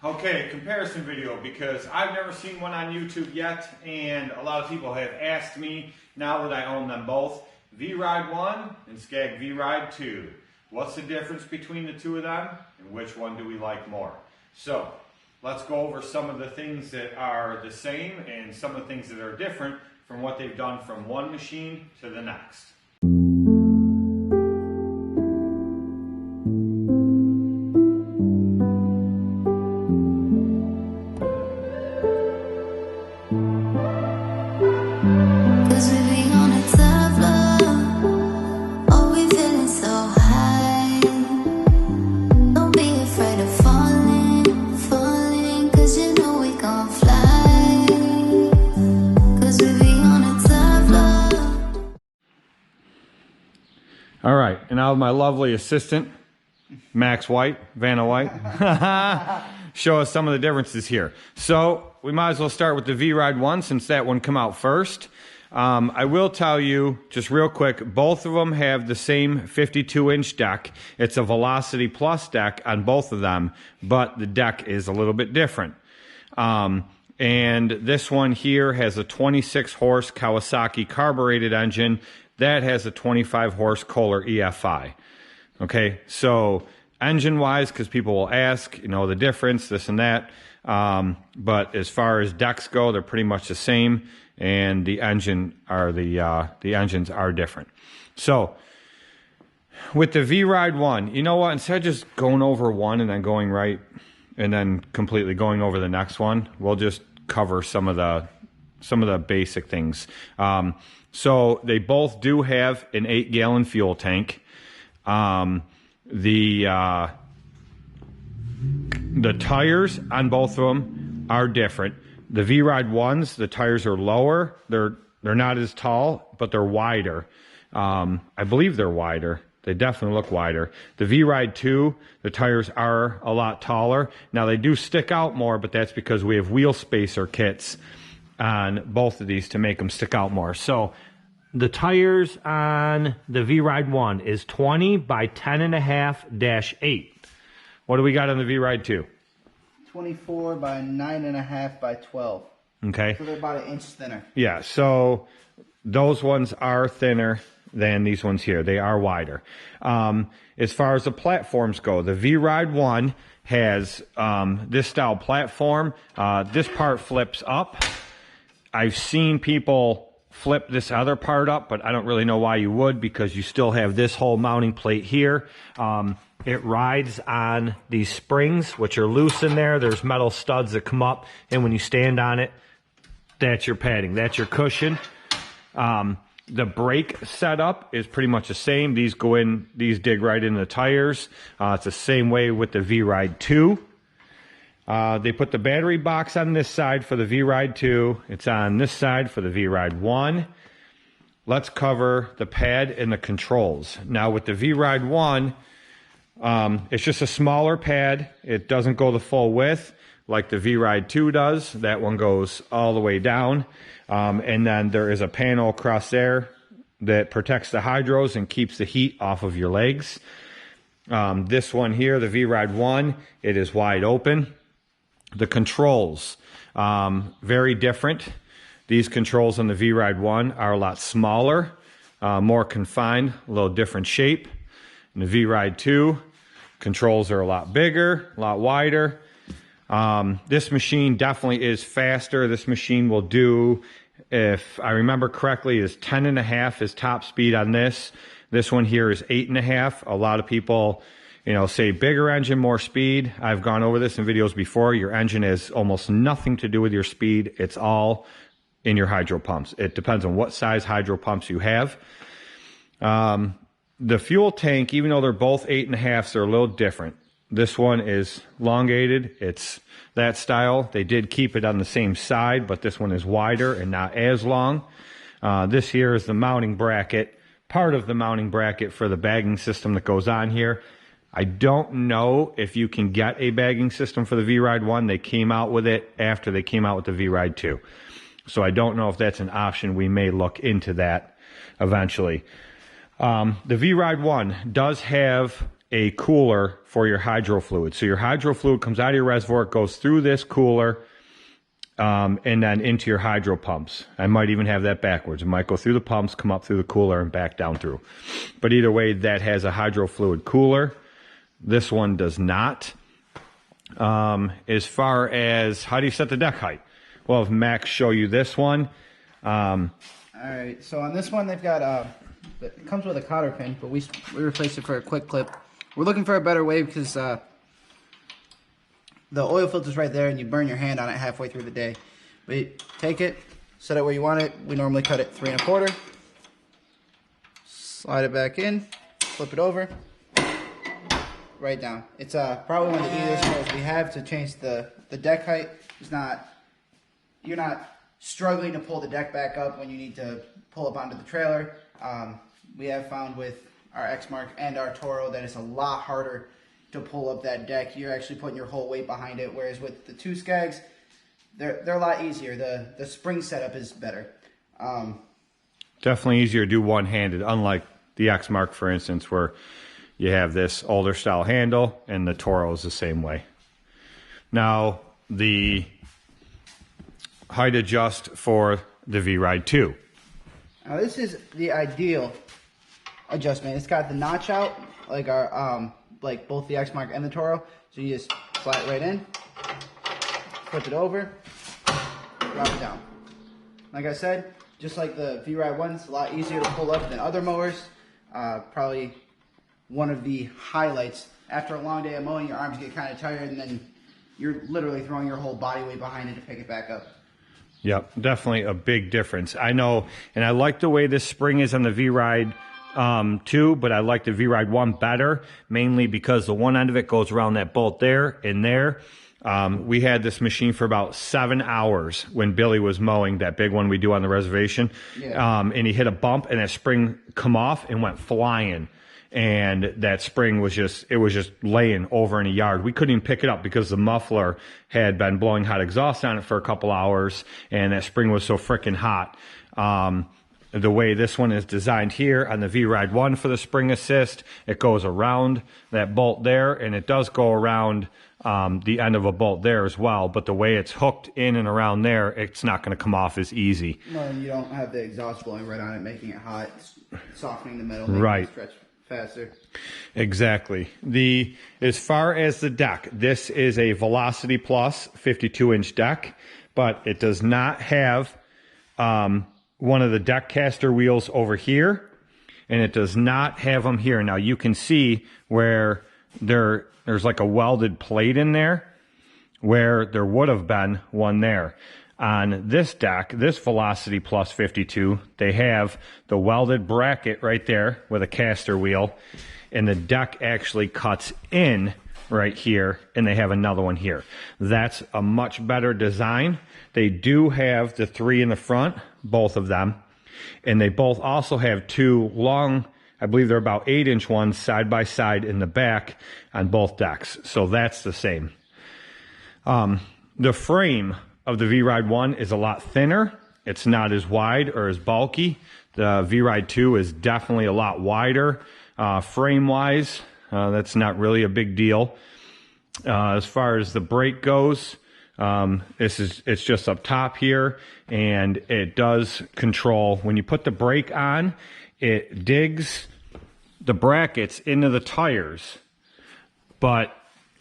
Okay, comparison video, because I've never seen one on YouTube yet, and a lot of people have asked me, now that I own them both, V Ride 1 and Scag V Ride 2. What's the difference between the two of them, and which one do we like more? So, let's go over some of the things that are the same and some of the things that are different from what they've done from one machine to the next. All right, and now my lovely assistant, Max White, Vanna White, show us some of the differences here. So we might as well start with the V Ride 1 since that one came out first. I will tell you, just real quick, both of them have the same 52-inch deck. It's a Velocity Plus deck on both of them, but the deck is a little bit different. And this one here has a 26-horse Kawasaki carbureted engine. That has a 25-horse Kohler EFI. Okay, so engine-wise, because people will ask, you know, the difference, this and that. But as far as decks go, they're pretty much the same, and the engines are different. So with the V Ride 1, you know what? Instead of just going over one and then going right, and then completely going over the next one, we'll just cover some of the basic things. So they both do have an 8-gallon fuel tank. The tires on both of them are different. The V Ride 1s, the tires are lower. They're not as tall, but they're wider. I believe they're wider. They definitely look wider. The V Ride 2, the tires are a lot taller. Now they do stick out more, but that's because we have wheel spacer kits on both of these to make them stick out more. So the tires on the V Ride 1 is 20 by 10.5-8. What do we got on the V Ride 2? 24 by 9.5 by 12. Okay. So they're about an inch thinner. Yeah, so those ones are thinner than these ones here. They are wider. As far as the platforms go, the V Ride 1 has this style platform. This part flips up. I've seen people flip this other part up, but I don't really know why you would, because you still have this whole mounting plate here. It rides on these springs, which are loose in there. There's metal studs that come up, and when you stand on it, that's your padding. That's your cushion. The brake setup is pretty much the same. These go in, these dig right into the tires. It's the same way with the V Ride 2. They put the battery box on this side for the V Ride 2. It's on this side for the V Ride 1. Let's cover the pad and the controls. Now with the V Ride 1, it's just a smaller pad. It doesn't go the full width like the V Ride 2 does. That one goes all the way down. And then there is a panel across there that protects the hydros and keeps the heat off of your legs. This one here, the V Ride 1, it is wide open. The controls, very different. These controls on the V Ride 1 are a lot smaller, more confined, a little different shape. In the V Ride 2, controls are a lot bigger, a lot wider. This machine definitely is faster. This machine will do, if I remember correctly, is 10.5 is top speed on this. This one here is 8.5. A lot of people, you know, say bigger engine, more speed. I've gone over this in videos before. Your engine has almost nothing to do with your speed. It's all in your hydro pumps. It depends on what size hydro pumps you have. The fuel tank, even though they're both 8.5s, they're a little different. This one is elongated. It's that style. They did keep it on the same side, but this one is wider and not as long. This here is the mounting bracket, part of the mounting bracket for the bagging system that goes on here. I don't know if you can get a bagging system for the V Ride 1. They came out with it after they came out with the V Ride 2. So I don't know if that's an option. We may look into that eventually. The V Ride 1 does have a cooler for your hydro fluid. So your hydro fluid comes out of your reservoir, it goes through this cooler, and then into your hydro pumps. I might even have that backwards. It might go through the pumps, come up through the cooler, and back down through. But either way, that has a hydro fluid cooler. This one does not. As far as how do you set the deck height? Well, if Max show you this one. All right, so on this one, they've got, it comes with a cotter pin, but we replaced it for a quick clip. We're looking for a better way because the oil filter's right there and you burn your hand on it halfway through the day. But you take it, set it where you want it. We normally cut it 3 1/4. Slide it back in, flip it over, right down. It's probably one of the easiest ways we have to change the deck height. You're not struggling to pull the deck back up when you need to pull up onto the trailer. We have found with our Exmark and our Toro that it's a lot harder to pull up that deck. You're actually putting your whole weight behind it, whereas with the 2 Skags, they're a lot easier. The spring setup is better. Definitely easier to do one-handed, unlike the Exmark, for instance, where you have this older style handle, and the Toro is the same way. Now, the height adjust for the V Ride 2. Now, this is the ideal adjustment. It's got the notch out, like our like both the Exmark and the Toro. So you just slide it right in, flip it over, drop it down. Like I said, just like the V Ride 1, it's a lot easier to pull up than other mowers. Probably one of the highlights. After a long day of mowing, your arms get kind of tired, and then you're literally throwing your whole body weight behind it to pick it back up. Yep, definitely a big difference. I know, and I like the way this spring is on the V Ride 2, but I like the V Ride 1 better, mainly because the one end of it goes around that bolt there and there. We had this machine for about 7 hours when Billy was mowing, that big one we do on the reservation. Yeah. And he hit a bump and that spring come off and went flying. And that spring was just laying over in a yard. We couldn't even pick it up because the muffler had been blowing hot exhaust on it for a couple hours, and that spring was so freaking hot. The way this one is designed here on the V Ride 1 for the spring assist, it goes around that bolt there, and it does go around the end of a bolt there as well. But the way it's hooked in and around there, it's not going to come off as easy. Well, and you don't have the exhaust blowing right on it, making it hot, softening the metal, making it stretch faster. Exactly. As far as the deck, this is a Velocity Plus 52-inch deck, but it does not have one of the deck caster wheels over here, and it does not have them here. Now you can see where there's like a welded plate in there where there would have been one there. On this deck, this Velocity Plus 52, they have the welded bracket right there with a caster wheel, and the deck actually cuts in right here, and they have another one here. That's a much better design. They do have the 3 in the front, both of them, and they both also have 2 long, I believe they're about 8-inch ones side by side in the back on both decks. So that's the same. The frame of the V Ride 1 is a lot thinner. It's not as wide or as bulky. The V Ride 2 is definitely a lot wider. Frame-wise, that's not really a big deal. As far as the brake goes, it's just up top here, and it does control. When you put the brake on, it digs the brackets into the tires, but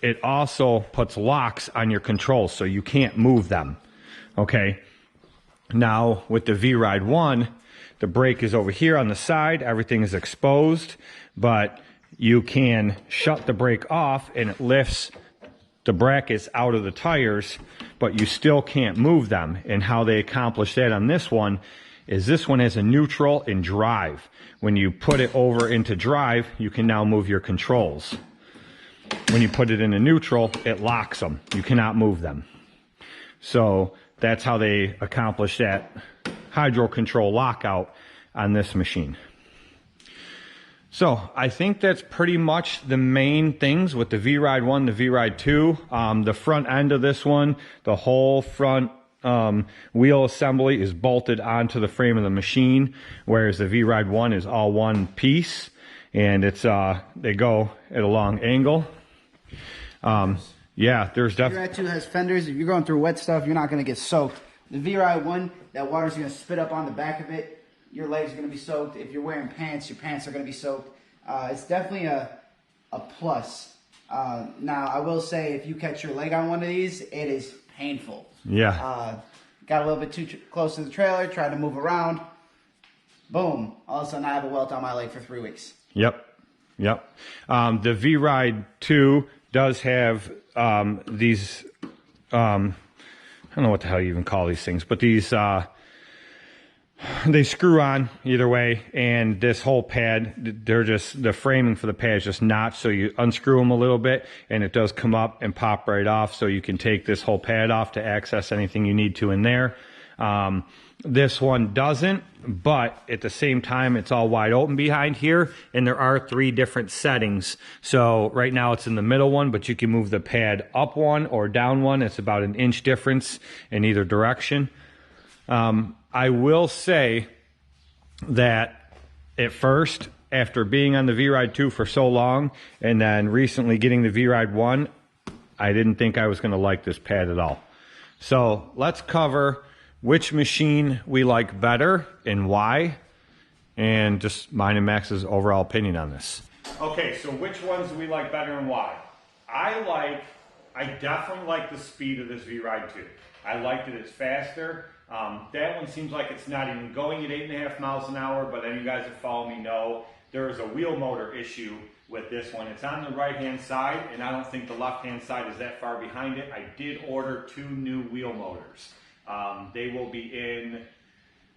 it also puts locks on your controls so you can't move them. Okay. Now with the V Ride 1, the brake is over here on the side. Everything is exposed, but you can shut the brake off and it lifts the brackets out of the tires, but you still can't move them. And how they accomplish that on this one is this one has a neutral and drive. When you put it over into drive, you can now move your controls. When you put it in a neutral, it locks them. You cannot move them. So that's how they accomplish that hydro control lockout on this machine. So I think that's pretty much the main things with the V Ride 1, the V Ride 2. The front end of this one, the whole front wheel assembly is bolted onto the frame of the machine, whereas the V Ride 1 is all one piece. and it's they go at a long angle. Yeah, there's definitely. V-Ride 2 has fenders. If you're going through wet stuff, you're not going to get soaked. The V-Ride 1, that water's going to spit up on the back of it. Your legs are going to be soaked. If you're wearing pants, your pants are going to be soaked. It's definitely a plus. Now, I will say, if you catch your leg on one of these, it is painful. Yeah. Got a little bit too close to the trailer, tried to move around. Boom. All of a sudden, I have a welt on my leg for 3 weeks. Yep. The V-Ride 2 does have these, I don't know what the hell you even call these things, but these, they screw on either way, and this whole pad, the framing for the pad is just notched, so you unscrew them a little bit, and it does come up and pop right off, so you can take this whole pad off to access anything you need to in there. This one doesn't, but at the same time, it's all wide open behind here, and there are 3 different settings. So right now it's in the middle one, but you can move the pad up 1 or down 1. It's about an inch difference in either direction. I will say that at first, after being on the V-Ride 2 for so long, and then recently getting the V-Ride 1, I didn't think I was going to like this pad at all. So let's cover which machine we like better and why, and just mine and Max's overall opinion on this. Okay, so which ones do we like better and why? I definitely like the speed of this V-Ride 2. I like that it's faster. That one seems like it's not even going at 8.5 miles an hour, but then you guys that follow me know there is a wheel motor issue with this one. It's on the right-hand side, and I don't think the left-hand side is that far behind it. I did order 2 new wheel motors. They will be in,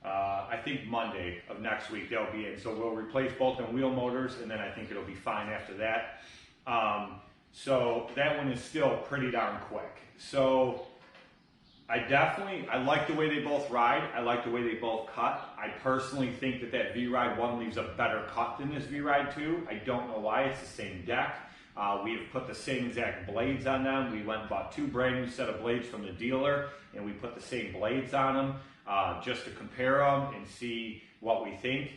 I think Monday of next week they'll be in. So we'll replace both the wheel motors, and then I think it'll be fine after that. So that one is still pretty darn quick. So I like the way they both ride. I like the way they both cut. I personally think that V-Ride 1 leaves a better cut than this V-Ride 2. I don't know why. It's the same deck. We have put the same exact blades on them. We went and bought 2 brand new set of blades from the dealer, and we put the same blades on them just to compare them and see what we think.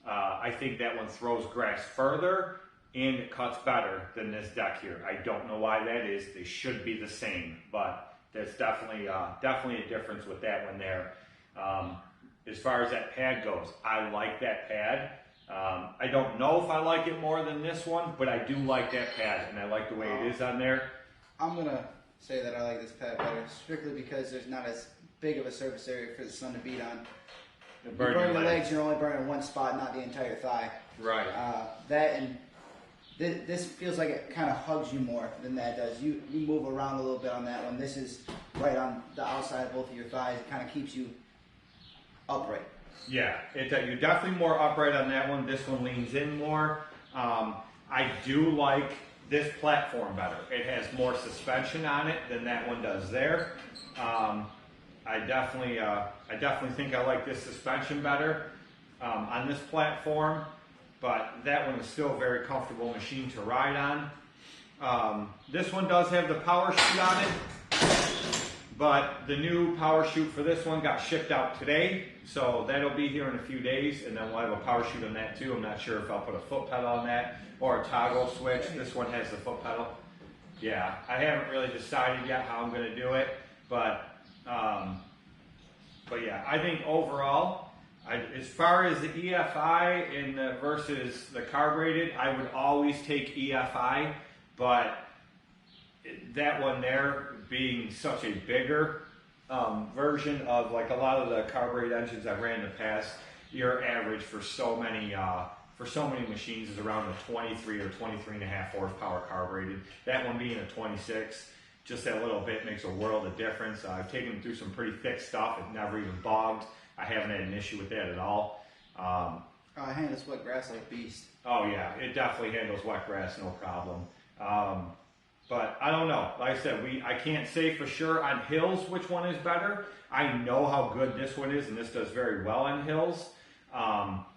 I think that one throws grass further and it cuts better than this deck here. I don't know why that is. They should be the same, but there's definitely a difference with that one there. As far as that pad goes, I like that pad. I don't know if I like it more than this one, but I do like that pad, and I like the way it is on there. I'm going to say that I like this pad better, strictly because there's not as big of a surface area for the sun to beat on. You burn your legs, you're only burning one spot, not the entire thigh. Right. That and this feels like it kind of hugs you more than that does. You move around a little bit on that one. This is right on the outside of both of your thighs. It kind of keeps you upright. Yeah, you're definitely more upright on that one. This one leans in more. I do like this platform better. It has more suspension on it than that one does there. I definitely think I like this suspension better on this platform, but that one is still a very comfortable machine to ride on. This one does have the power chute on it, but the new power chute for this one got shipped out today, so that'll be here in a few days, and then we'll have a power chute on that too. I'm not sure if I'll put a foot pedal on that or a toggle switch. This one has the foot pedal. Yeah, I haven't really decided yet how I'm going to do it, but yeah, I think overall, as far as the EFI versus the carbureted, I would always take EFI, but that one there being such a bigger version of like a lot of the carbureted engines I've ran in the past, your average for so many machines is around the 23 or 23.5 horsepower carbureted. That one being a 26, just that little bit makes a world of difference. I've taken through some pretty thick stuff. It never even bogged. I haven't had an issue with that at all. It handles wet grass like a beast. Oh yeah, it definitely handles wet grass, no problem. But I don't know. Like I said, I can't say for sure on hills which one is better. I know how good this one is, and this does very well on hills,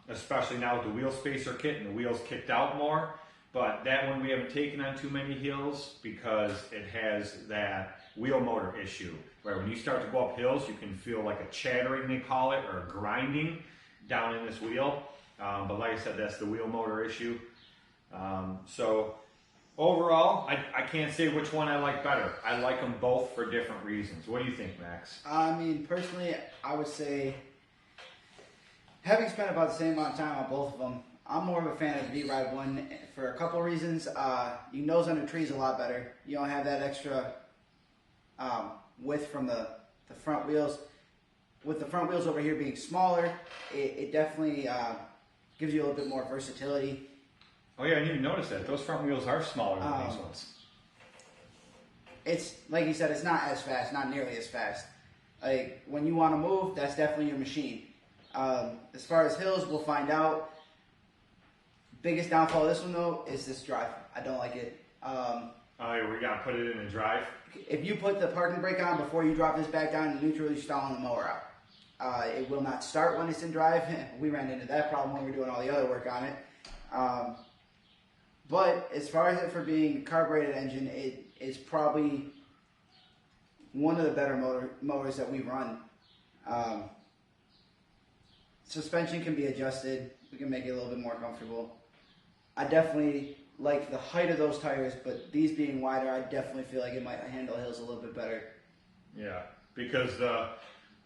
especially now with the wheel spacer kit and the wheels kicked out more. But that one we haven't taken on too many hills because it has that wheel motor issue, where when you start to go up hills, you can feel like a chattering, they call it, or a grinding down in this wheel. But like I said, that's the wheel motor issue. So overall, I can't say which one I like better. I like them both for different reasons. What do you think, Max? I mean, personally, I would say, having spent about the same amount of time on both of them, I'm more of a fan of the V Ride 1 for a couple reasons. You nose under trees a lot better. You don't have that extra width from the front wheels. With the front wheels over here being smaller, it definitely gives you a little bit more versatility. Oh yeah, I didn't even notice that. Those front wheels are smaller than these ones. It's, like you said, it's not as fast, not nearly as fast. Like, when you want to move, that's definitely your machine. As far as hills, we'll find out. Biggest downfall of this one, though, is this drive. I don't like it. Oh yeah, we gotta put it in a drive? If you put the parking brake on before you drop this back down in neutral, you're stalling the mower out. It will not start when it's in drive. We ran into that problem when we were doing all the other work on it. But as far as it for being a carbureted engine, it is probably one of the better motors that we run. Suspension can be adjusted. We can make it a little bit more comfortable. I definitely like the height of those tires, but these being wider, I definitely feel like it might handle hills a little bit better. Yeah, because the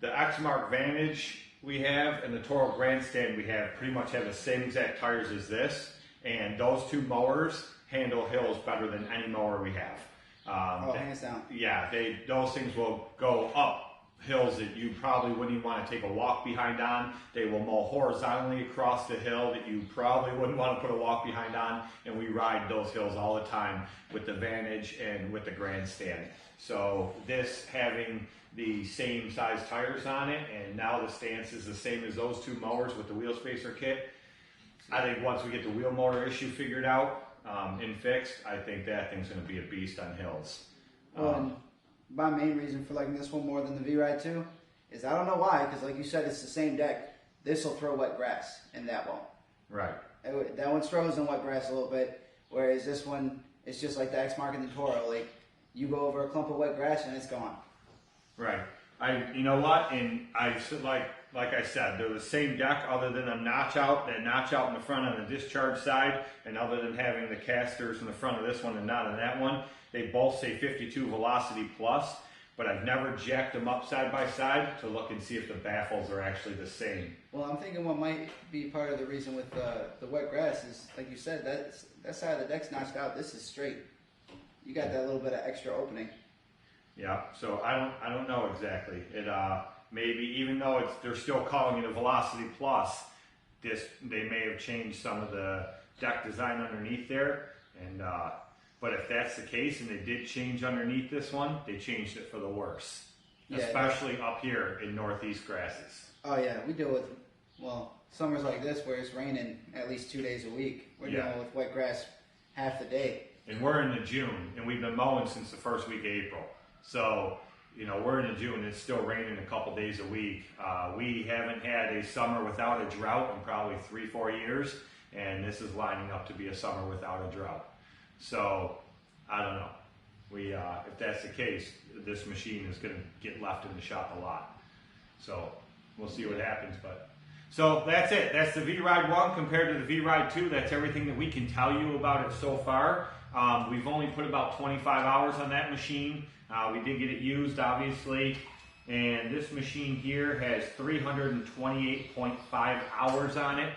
X-Mark Vantage we have and the Toro Grandstand we have pretty much have the same exact tires as this, and those two mowers handle hills better than any mower we have. Hands down. Yeah, those things will go up hills that you probably wouldn't even want to take a walk behind on. They will mow horizontally across the hill that you probably wouldn't want to put a walk behind on, and we ride those hills all the time with the Vantage and with the Grandstand. So this having the same size tires on it, and now the stance is the same as those two mowers with the wheel spacer kit, I think once we get the wheel motor issue figured out and fixed, I think that thing's going to be a beast on hills. My main reason for liking this one more than the V Ride 2 is I don't know why, because like you said, it's the same deck. This will throw wet grass, and that won't. Right. That one struggles in wet grass a little bit, whereas this one, it's just like the X-Mark and the Toro. Like, you go over a clump of wet grass and it's gone. Right. You know what? And like I said, they're the same deck other than that notch out in the front on the discharge side, and other than having the casters in the front of this one and not on that one. They both say 52 velocity plus, but I've never jacked them up side by side to look and see if the baffles are actually the same. Well, I'm thinking what might be part of the reason with the wet grass is, like you said, that side of the deck's notched out. This is straight. You got that little bit of extra opening. Yeah, so I don't know exactly. It maybe even though they're still calling it a velocity plus, they may have changed some of the deck design underneath there, and but if that's the case and they did change underneath this one, they changed it for the worse, especially up here in northeast grasses. Oh yeah, we deal with summers like this where it's raining at least 2 days a week. We're dealing with wet grass half the day. And we're into June, and we've been mowing since the first week of April. So, we're into June, it's still raining a couple days a week. We haven't had a summer without a drought in probably 3-4 years, and this is lining up to be a summer without a drought. So, I don't know. If that's the case, this machine is going to get left in the shop a lot. So, we'll see what happens. So, that's it. That's the V Ride 1 compared to the V Ride 2. That's everything that we can tell you about it so far. We've only put about 25 hours on that machine. We did get it used, obviously. And this machine here has 328.5 hours on it.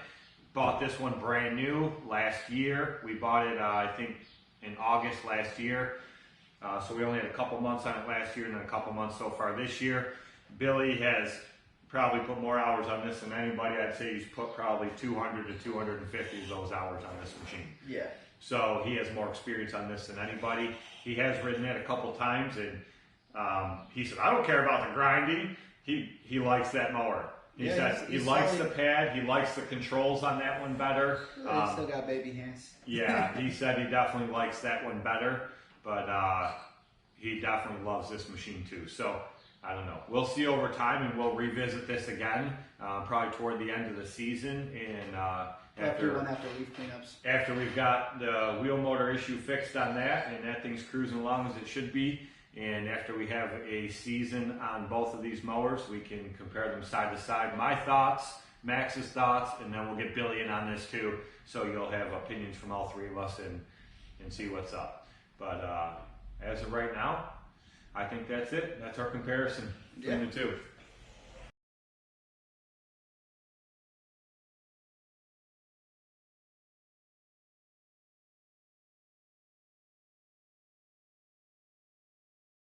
Bought this one brand new last year. We bought it, I think, in August last year. So we only had a couple months on it last year and then a couple months so far this year. Billy has probably put more hours on this than anybody. I'd say he's put probably 200 to 250 of those hours on this machine. Yeah. So he has more experience on this than anybody. He has ridden it a couple times, and he said, I don't care about the grinding. He likes that mower. He says he likes the pad. He likes the controls on that one better. It's still got baby hands. Yeah, he said he definitely likes that one better, but he definitely loves this machine too. So I don't know. We'll see over time, and we'll revisit this again, probably toward the end of the season, and after leaf cleanups. After we've got the wheel motor issue fixed on that, and that thing's cruising along as it should be, and after we have a season on both of these mowers, we can compare them side to side. My thoughts Max's thoughts, and then we'll get Billy in on this too. So you'll have opinions from all three of us and see what's up. But as of right now, I think that's it. That's our comparison between the two.